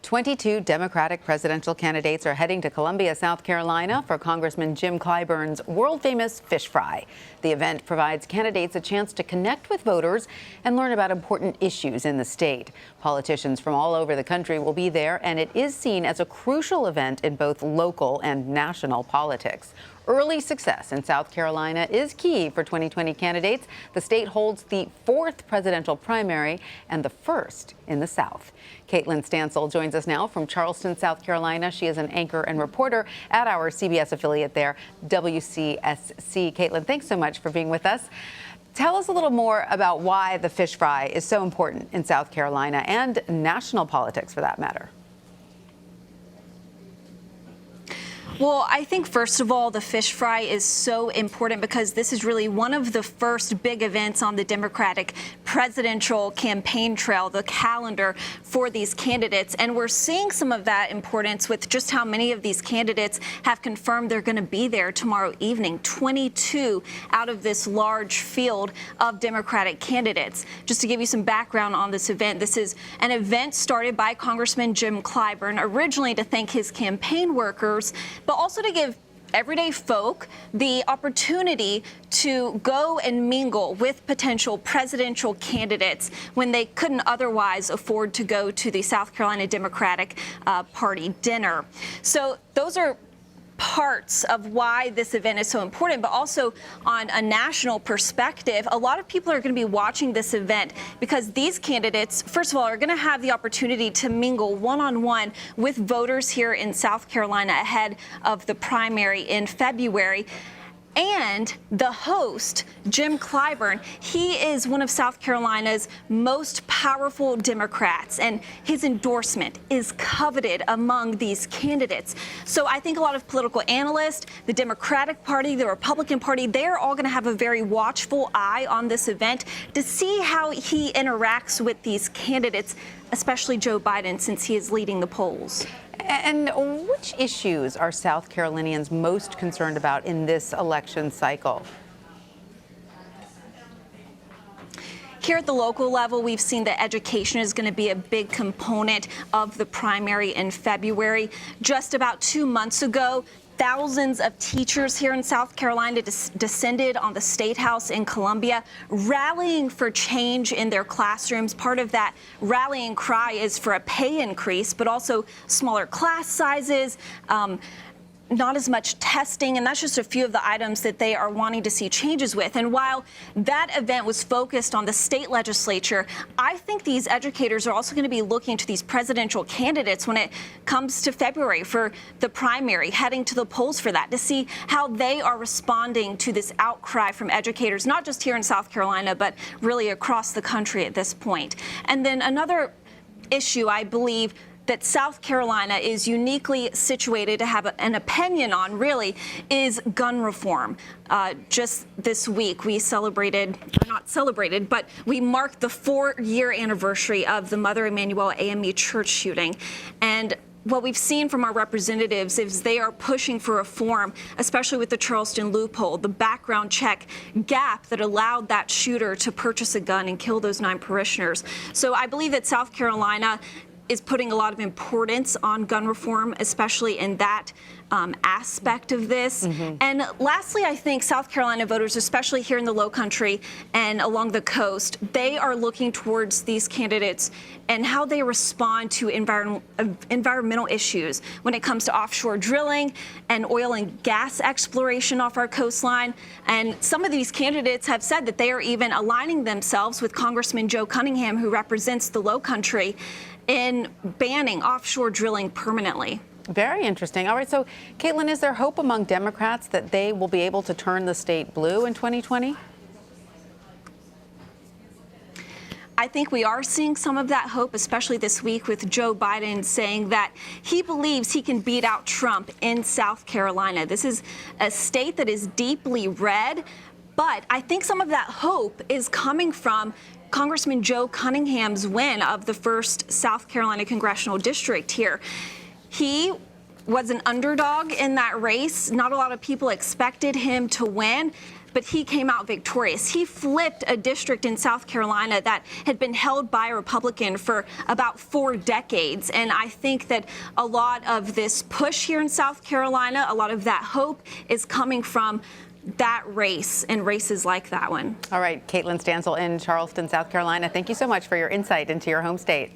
22 Democratic presidential candidates are heading to Columbia, South Carolina for Congressman Jim Clyburn's world-famous fish fry. The event provides candidates a chance to connect with voters and learn about important issues in the state. Politicians from all over the country will be there, and it is seen as a crucial event in both local and national politics. Early success in South Carolina is key for 2020 candidates. The state holds the 4th presidential primary and the 1st in the South. Caitlin Stansel joins us now from Charleston, South Carolina. She is an anchor and reporter at our CBS affiliate there, WCSC. Caitlin, thanks so much for being with us. Tell us a little more about why the fish fry is so important in South Carolina and national politics, for that matter. Well, I think, first of all, the fish fry is so important because this is really one of the first big events on the Democratic presidential campaign trail, the calendar for these candidates. And we're seeing some of that importance with just how many of these candidates have confirmed they're going to be there tomorrow evening. 22 out of this large field of Democratic candidates. Just to give you some background on this event, this is an event started by Congressman Jim Clyburn, originally to thank his campaign workers, but also to give everyday folk the opportunity to go and mingle with potential presidential candidates when they couldn't otherwise afford to go to the South Carolina Democratic Party dinner. So those are parts of why this event is so important, but also on a national perspective, a lot of people are going to be watching this event because these candidates, first of all, are going to have the opportunity to mingle one-on-one with voters here in South Carolina ahead of the primary in February. And the host, Jim Clyburn, he is one of South Carolina's most powerful Democrats, and his endorsement is coveted among these candidates. So I think a lot of political analysts, the Democratic Party, the Republican Party, they're all going to have a very watchful eye on this event to see how he interacts with these candidates, especially Joe Biden, since he is leading the polls. And which issues are South Carolinians most concerned about in this election cycle? Here at the local level, we've seen that education is going to be a big component of the primary in February. Just about 2 months ago, thousands of teachers here in South Carolina descended on the State House in Columbia, rallying for change in their classrooms. Part of that rallying cry is for a pay increase, but also smaller class sizes, not as much testing, and that's just a few of the items that they are wanting to see changes with. And while that event was focused on the state legislature, I think these educators are also going to be looking to these presidential candidates when it comes to February for the primary, heading to the polls for that, to see how they are responding to this outcry from educators, not just here in South Carolina, but really across the country at this point. And then another issue, I believe, that South Carolina is uniquely situated to have an opinion on, really, is gun reform. Just this week, we celebrated, or not celebrated, but we marked the 4-year anniversary of the Mother Emanuel AME church shooting. And what we've seen from our representatives is they are pushing for reform, especially with the Charleston loophole, the background check gap that allowed that shooter to purchase a gun and kill those 9 parishioners. So I believe that South Carolina is putting a lot of importance on gun reform, especially in that aspect of this. And lastly, I think South Carolina voters, especially here in the Low Country and along the coast, they are looking towards these candidates and how they respond to environmental issues when it comes to offshore drilling and oil and gas exploration off our coastline. And some of these candidates have said that they are even aligning themselves with Congressman Joe Cunningham, who represents the Low Country, in banning offshore drilling permanently. Very interesting. All right, so Caitlin, is there hope among Democrats that they will be able to turn the state blue in 2020? I think we are seeing some of that hope, especially this week with Joe Biden saying that he believes he can beat out Trump in South Carolina. This is a state that is deeply red, but I think some of that hope is coming from Congressman Joe Cunningham's win of the 1st South Carolina congressional district here. He was an underdog in that race. Not a lot of people expected him to win, but he came out victorious. He flipped a district in South Carolina that had been held by a Republican for about 4 decades. And I think that a lot of this push here in South Carolina, a lot of that hope is coming from that race and races like that one. All right, Caitlin Stansel in Charleston, South Carolina, thank you so much for your insight into your home state.